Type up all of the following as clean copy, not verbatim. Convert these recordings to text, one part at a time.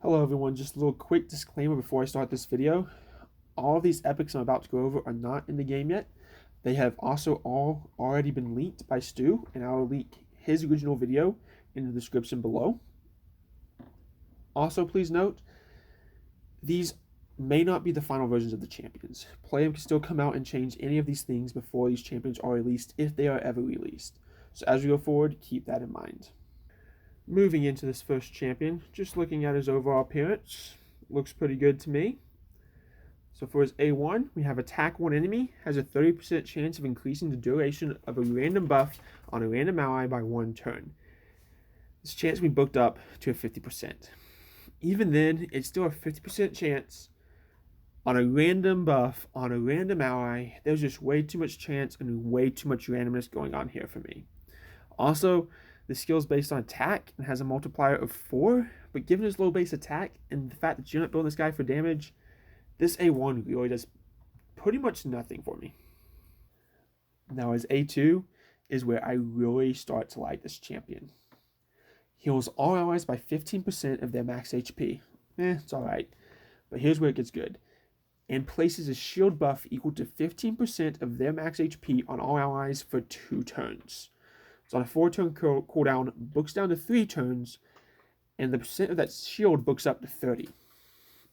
Hello everyone, just a little quick disclaimer before I start this video. All of these epics I'm about to go over are not in the game yet. They have also all already been leaked by Stu, and I will link his original video in the description below. Also, please note, these may not be the final versions of the champions. Play can still come out and change any of these things before these champions are released, if they are ever released. So as we go forward, keep that in mind. Moving into this first champion, just looking at his overall appearance, looks pretty good to me. So for his A1, we have attack one enemy, has a 30% chance of increasing the duration of a random buff on a random ally by one turn. This chance we booked up to a 50%. Even then, it's still a 50% chance on a random buff on a random ally. There's just way too much chance and way too much randomness going on here for me. Also, the skill is based on attack and has a multiplier of 4, but given his low base attack and the fact that you're not building this guy for damage, this A1 really does pretty much nothing for me. Now his A2 is where I really start to like this champion. Heals all allies by 15% of their max HP. It's alright, but here's where it gets good. And places a shield buff equal to 15% of their max HP on all allies for 2 turns. So on a 4-turn cooldown, books down to 3 turns, and the percent of that shield books up to 30.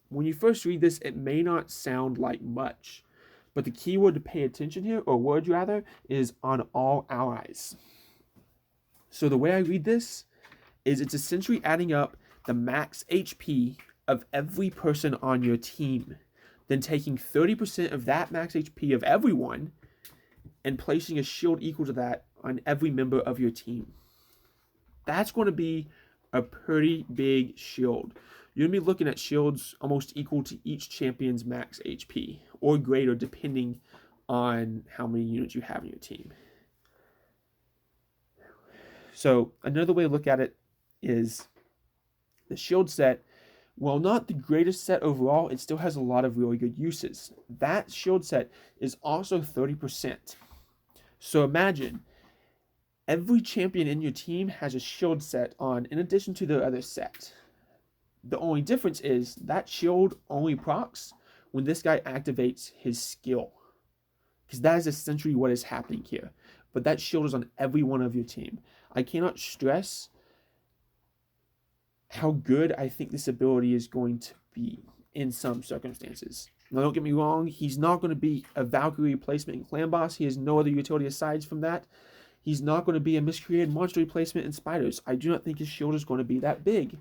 When you first read this, it may not sound like much, but the key word to pay attention here, or word rather, is on all allies. So the way I read this is it's essentially adding up the max HP of every person on your team, then taking 30% of that max HP of everyone and placing a shield equal to that on every member of your team. That's going to be a pretty big shield. You're going to be looking at shields almost equal to each champion's max HP, or greater depending on how many units you have in your team. So another way to look at it is the shield set, while not the greatest set overall, it still has a lot of really good uses. That shield set is also 30%. So imagine every champion in your team has a shield set on in addition to their other set. The only difference is that shield only procs when this guy activates his skill, because that is essentially what is happening here. But that shield is on every one of your team. I cannot stress how good I think this ability is going to be in some circumstances. Now, don't get me wrong, he's not going to be a Valkyrie replacement in Clan Boss. He has no other utility aside from that. He's not going to be a miscreated monster replacement in Spiders. I do not think his shield is going to be that big.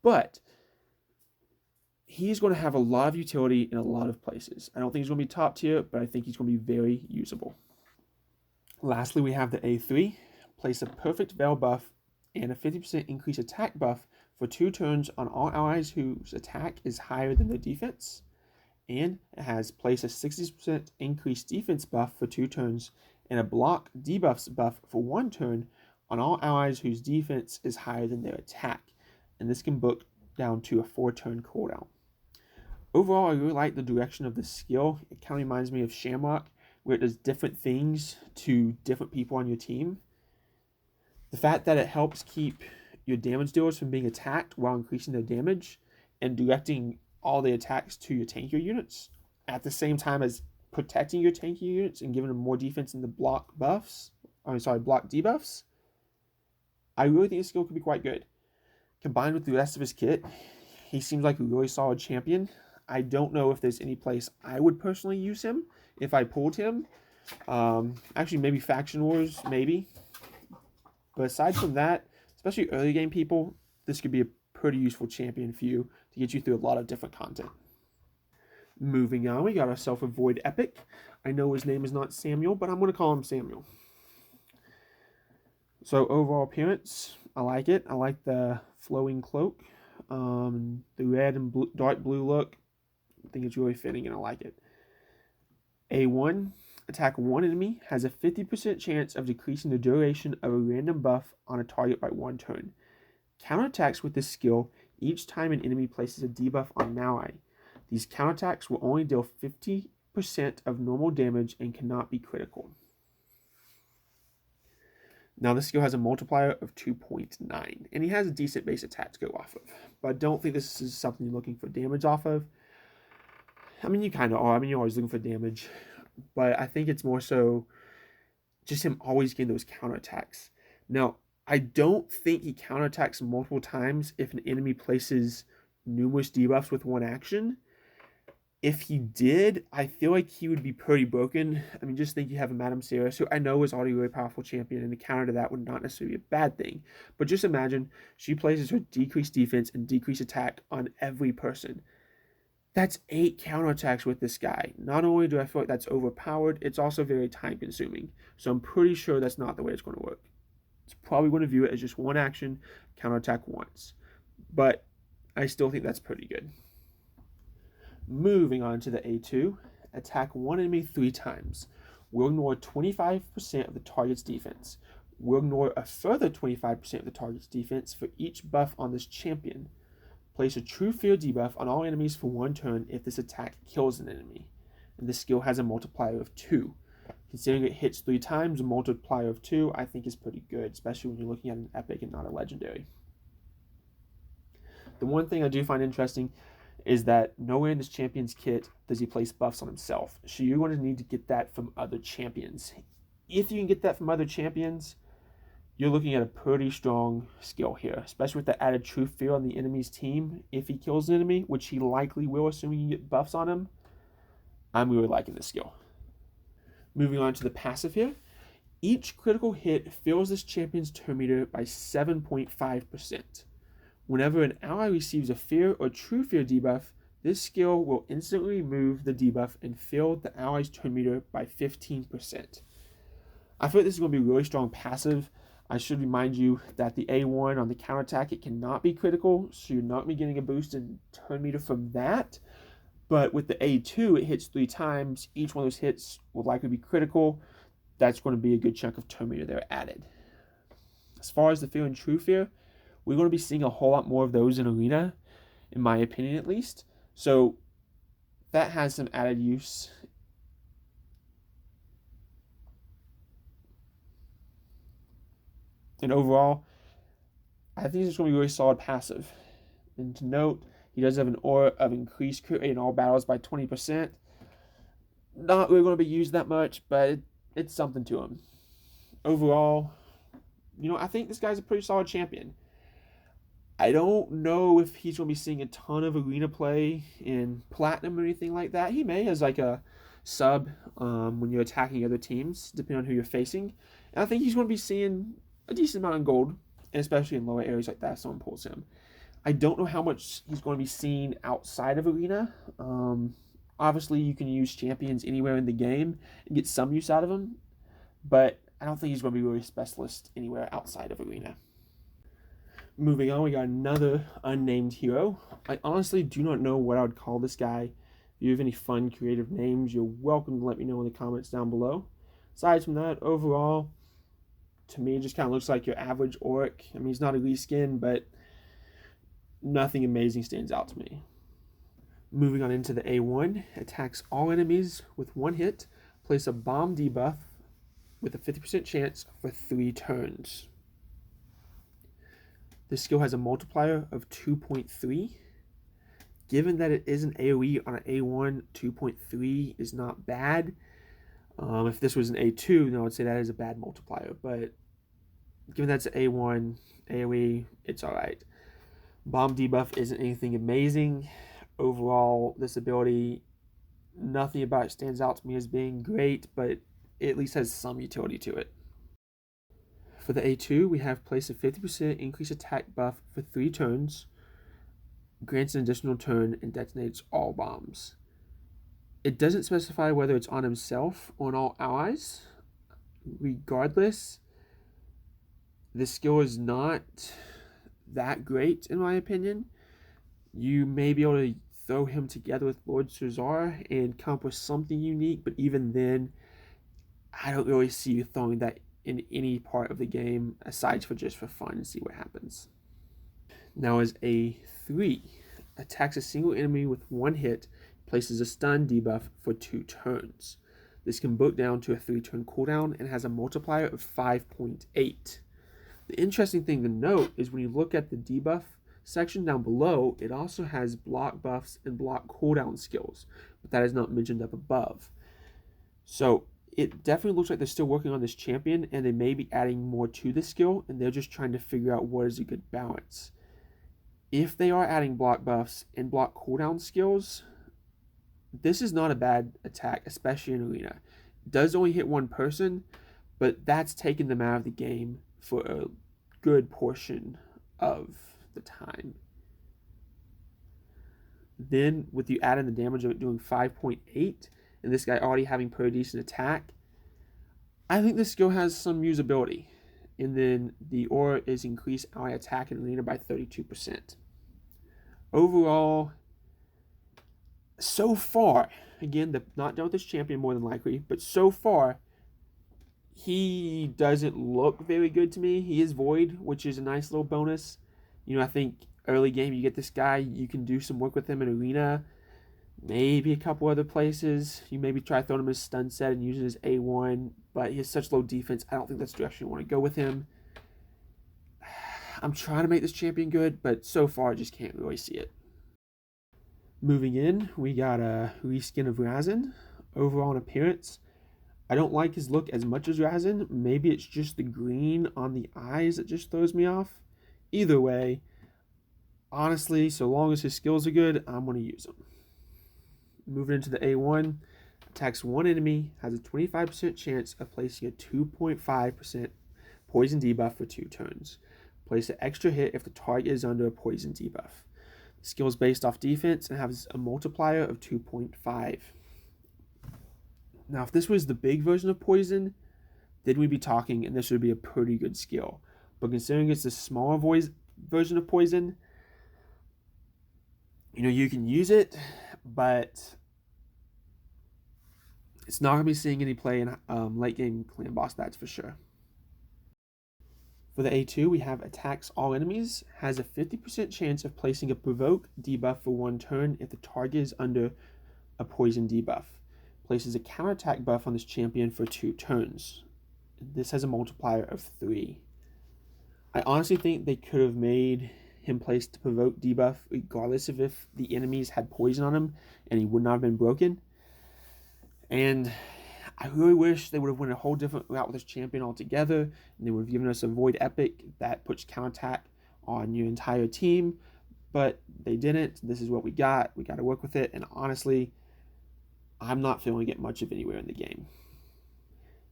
But he's going to have a lot of utility in a lot of places. I don't think he's going to be top tier, but I think he's going to be very usable. Lastly, we have the A3. Place a perfect Veil buff and a 50% increased attack buff for 2 turns on all allies whose attack is higher than their defense. And it has placed a 60% increased defense buff for 2 turns and a block debuffs buff for 1 turn on all allies whose defense is higher than their attack. And this can book down to a 4-turn cooldown. Overall, I really like the direction of this skill. It kind of reminds me of Shamrock, where it does different things to different people on your team. The fact that it helps keep your damage dealers from being attacked while increasing their damage and directing all the attacks to your tankier units at the same time as protecting your tankier units and giving them more defense in the block debuffs. I really think this skill could be quite good. Combined with the rest of his kit, he seems like a really solid champion. I don't know if there's any place I would personally use him if I pulled him. Actually, maybe Faction Wars, maybe. But aside from that, especially early game people, this could be a pretty useful champion for you to get you through a lot of different content. Moving on, we got ourselves a Void Epic. I know his name is not Samuel, but I'm going to call him Samuel. So overall appearance, I like it. I like the flowing cloak, the red and dark blue look. I think it's really fitting and I like it. A1, attack one enemy, has a 50% chance of decreasing the duration of a random buff on a target by 1 turn. Counterattacks with this skill each time an enemy places a debuff on an ally. These counterattacks will only deal 50% of normal damage and cannot be critical. Now, this skill has a multiplier of 2.9, and he has a decent base attack to go off of. But I don't think this is something you're looking for damage off of. I mean, you kind of are. I mean, you're always looking for damage. But I think it's more so just him always getting those counterattacks. Now, I don't think he counterattacks multiple times if an enemy places numerous debuffs with one action. If he did, I feel like he would be pretty broken. I mean, just think you have a Madame Sarah, who I know is already a really powerful champion, and the counter to that would not necessarily be a bad thing. But just imagine she places her decreased defense and decreased attack on every person. That's 8 counterattacks with this guy. Not only do I feel like that's overpowered, it's also very time consuming. So I'm pretty sure that's not the way it's going to work. It's probably going to view it as just one action, counterattack once. But I still think that's pretty good. Moving on to the A2, attack one enemy 3 times. We'll ignore 25% of the target's defense. We'll ignore a further 25% of the target's defense for each buff on this champion. Place a True Fear debuff on all enemies for 1 turn if this attack kills an enemy. And this skill has a multiplier of 2. Considering it hits 3 times, a multiplier of 2 I think is pretty good, especially when you're looking at an epic and not a legendary. The one thing I do find interesting is that nowhere in this champion's kit does he place buffs on himself. So you're going to need to get that from other champions. If you can get that from other champions, you're looking at a pretty strong skill here, especially with the added True Fear on the enemy's team. If he kills an enemy, which he likely will, assuming you get buffs on him, I'm really liking this skill. Moving on to the passive here. Each critical hit fills this champion's turn meter by 7.5%. Whenever an ally receives a Fear or True Fear debuff, this skill will instantly remove the debuff and fill the ally's turn meter by 15%. I feel like this is going to be a really strong passive. I should remind you that the A1 on the counterattack, it cannot be critical, so you're not going to be getting a boost in turn meter from that. But with the A2, it hits 3 times. Each one of those hits will likely be critical. That's going to be a good chunk of turn meter there added. As far as the Fear and True Fear, we're going to be seeing a whole lot more of those in Arena, in my opinion at least. So that has some added use. And overall, I think it's going to be a really solid passive. And to note, he does have an aura of increased crit rate in all battles by 20%. Not really going to be used that much, but it's something to him. Overall, I think this guy's a pretty solid champion. I don't know if he's going to be seeing a ton of arena play in Platinum or anything like that. He may as like a sub when you're attacking other teams, depending on who you're facing. And I think he's going to be seeing a decent amount of gold, and especially in lower areas like that, if someone pulls him. I don't know how much he's going to be seen outside of Arena. Obviously, you can use champions anywhere in the game and get some use out of them, but I don't think he's going to be really a specialist anywhere outside of Arena. Moving on, we got another unnamed hero. I honestly do not know what I would call this guy. If you have any fun, creative names, you're welcome to let me know in the comments down below. Aside from that, overall, to me, it just kind of looks like your average orc. I mean, he's not a reskin, but nothing amazing stands out to me. Moving on into the A1, attacks all enemies with 1 hit. Place a bomb debuff with a 50% chance for 3 turns. This skill has a multiplier of 2.3. Given that it is an AoE on an A1, 2.3 is not bad. If this was an A2, then I would say that is a bad multiplier. But given that's an A1, AoE, it's alright. Bomb debuff isn't anything amazing. Overall, this ability, nothing about it stands out to me as being great, but it at least has some utility to it. For the A2, we have place a 50% increased attack buff for 3 turns, grants an additional turn, and detonates all bombs. It doesn't specify whether it's on himself or on all allies. Regardless, this skill is not that great in my opinion. You may be able to throw him together with Lord Cesar and come up with something unique, but even then, I don't really see you throwing that in any part of the game aside for just for fun and see what happens. Now as A3, attacks a single enemy with 1 hit, places a stun debuff for 2 turns. This can book down to a 3-turn cooldown and has a multiplier of 5.8. The interesting thing to note is when you look at the debuff section down below, it also has block buffs and block cooldown skills, but that is not mentioned up above. So it definitely looks like they're still working on this champion, and they may be adding more to the skill, and they're just trying to figure out what is a good balance. If they are adding block buffs and block cooldown skills, this is not a bad attack, especially in Arena. It does only hit one person, but that's taken them out of the game for a good portion of the time. Then, with you add in the damage of it doing 5.8, and this guy already having pretty decent attack, I think this skill has some usability. And then the aura is increase ally attack in Arena by 32%. Overall, so far, again, not done with this champion more than likely, but so far, he doesn't look very good to me. He is void, which is a nice little bonus. I think early game you get this guy, you can do some work with him in Arena, maybe a couple other places. You maybe try throwing him as stun set and using his A1, but he has such low defense, I don't think that's the direction you want to go with him. I'm trying to make this champion good, but so far I just can't really see it. Moving in, we got a reskin of Razin. Overall in appearance, I don't like his look as much as Razin. Maybe it's just the green on the eyes that just throws me off. Either way, honestly, so long as his skills are good, I'm going to use him. Moving into the A1, attacks one enemy, has a 25% chance of placing a 2.5% poison debuff for 2 turns. Place an extra hit if the target is under a poison debuff. The skill is based off defense and has a multiplier of 2.5. Now, if this was the big version of poison, then we'd be talking, and this would be a pretty good skill. But considering it's the smaller version of poison, you can use it, but it's not going to be seeing any play in late game clan boss, that's for sure. For the A2, we have attacks all enemies, has a 50% chance of placing a provoke debuff for 1 turn if the target is under a poison debuff. Places a counterattack buff on this champion for 2 turns. This has a multiplier of 3. I honestly think they could have made him place the provoke debuff regardless of if the enemies had poison on him, and he would not have been broken. And I really wish they would have went a whole different route with this champion altogether, and they would have given us a void epic that puts counterattack on your entire team, but they didn't. This is what we got. We got to work with it, and honestly, I'm not feeling it much of anywhere in the game.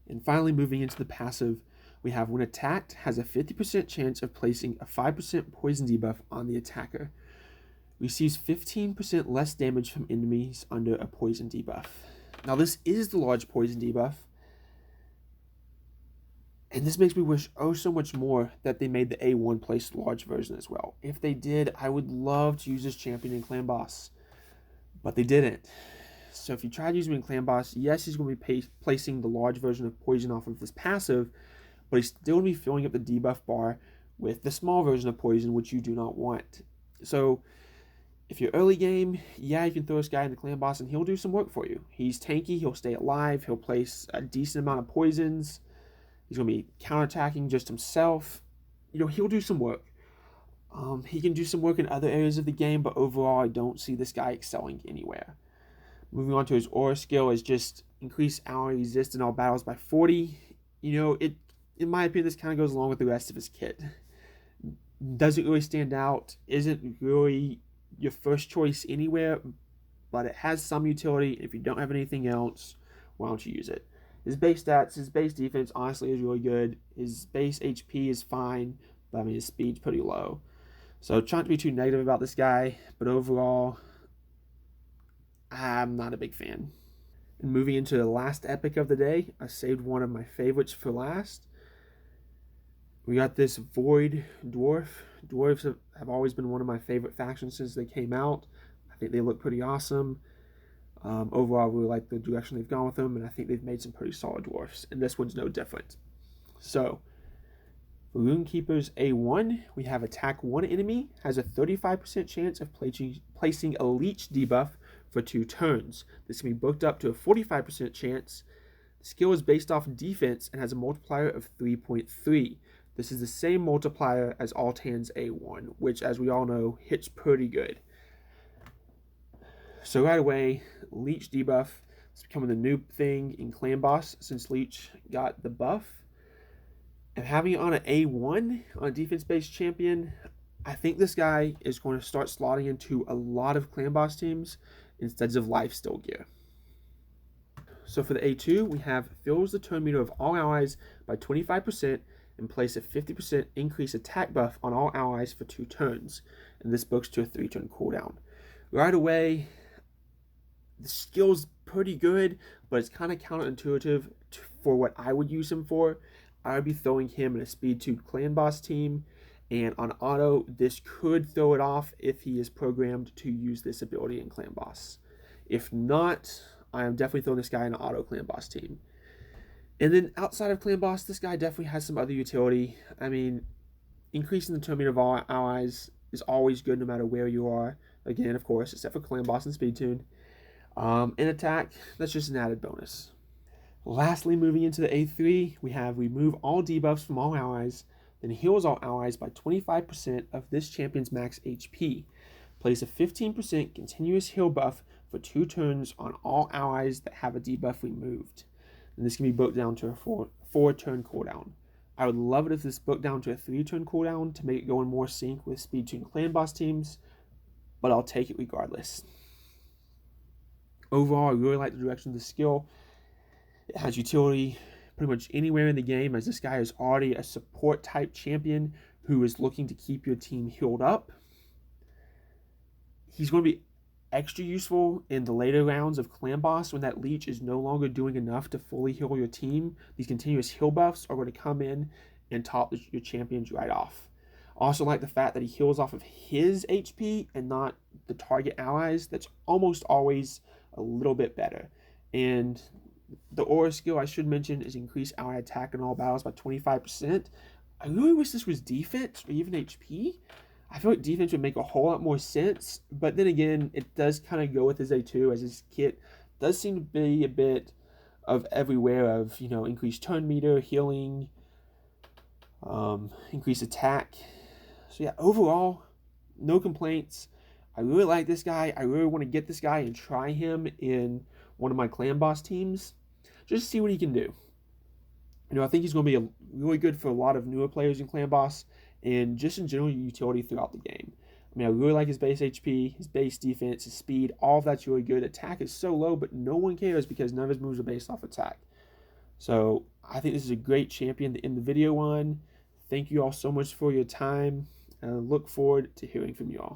And finally, moving into the passive, we have when attacked, has a 50% chance of placing a 5% poison debuff on the attacker. Receives 15% less damage from enemies under a poison debuff. Now, this is the large poison debuff, and this makes me wish so much more that they made the A1 place large version as well. If they did, I would love to use this champion in Clan Boss, but they didn't. So if you try to use him in Clan Boss, yes, he's going to be placing the large version of poison off of this passive, but he's still going to be filling up the debuff bar with the small version of poison, which you do not want. So if you're early game, yeah, you can throw this guy in the Clan Boss and he'll do some work for you. He's tanky, he'll stay alive, he'll place a decent amount of poisons, he's going to be counterattacking just himself. He'll do some work. He can do some work in other areas of the game, but overall, I don't see this guy excelling anywhere. Moving on to his aura skill is just increase ally resist in all battles by 40. In my opinion, this kind of goes along with the rest of his kit. Doesn't really stand out, isn't really your first choice anywhere, but it has some utility. If you don't have anything else, why don't you use it? His base stats, his base defense honestly is really good. His base HP is fine, but his speed's pretty low. So trying to be too negative about this guy, but overall, I'm not a big fan. And moving into the last epic of the day, I saved one of my favorites for last. We got this Void Dwarf. Dwarves have always been one of my favorite factions since they came out. I think they look pretty awesome. Overall, I really like the direction they've gone with them, and I think they've made some pretty solid dwarfs, and this one's no different. So, for Runekeeper's A1, we have attack one enemy, has a 35% chance of placing a leech debuff for 2 turns. This can be booked up to a 45% chance Skill is based off defense and has a multiplier of 3.3. This is the same multiplier as Altan's A1, which, as we all know, hits pretty good. So right away, Leech debuff is becoming the new thing in Clan Boss since Leech got the buff. And having it on an A1 on a defense-based champion, I think this guy is going to start slotting into a lot of Clan Boss teams instead of lifesteal gear. So for the A2, we have fills the turn meter of all allies by 25% and place a 50% increase attack buff on all allies for 2 turns. And this books to a 3-turn cooldown. Right away, the skill's pretty good, but it's kind of counterintuitive for what I would use him for. I would be throwing him in a speed 2 Clan Boss team, and on auto, this could throw it off if he is programmed to use this ability in Clan Boss. If not, I am definitely throwing this guy in an auto Clan Boss team. And then outside of Clan Boss, this guy definitely has some other utility. I mean, increasing the turn meter of all allies is always good no matter where you are. Again, of course, except for Clan Boss and Speed Tune. In attack, that's just an added bonus. Lastly, moving into the A3, we have remove all debuffs from all allies, then heals all allies by 25% of this champion's max HP. Place a 15% continuous heal buff for 2 turns on all allies that have a debuff removed. And this can be booked down to a 4-turn cooldown. I would love it if this booked down to a 3-turn cooldown to make it go in more sync with Speed Tune Clan Boss teams, but I'll take it regardless. Overall, I really like the direction of the skill. It has utility pretty much anywhere in the game, as this guy is already a support type champion who is looking to keep your team healed up. He's going to be extra useful in the later rounds of Clan Boss when that Leech is no longer doing enough to fully heal your team. These continuous heal buffs are going to come in and top your champions right off. I also like the fact that he heals off of his HP and not the target allies. That's almost always a little bit better. And the aura skill I should mention is increase ally attack in all battles by 25%. I really wish this was defense or even HP. I feel like defense would make a whole lot more sense, but then again, it does kind of go with his A2, as his kit does seem to be a bit of everywhere of, increased turn meter, healing, increased attack. So yeah, overall, no complaints. I really like this guy. I really want to get this guy and try him in one of my Clan Boss teams, just to see what he can do. I think he's going to be really good for a lot of newer players in Clan Boss, and just in general utility throughout the game. I really like his base HP, his base defense, his speed, all of that's really good. Attack is so low, but no one cares because none of his moves are based off attack. So I think this is a great champion to end the video on. Thank you all so much for your time, and I look forward to hearing from you all.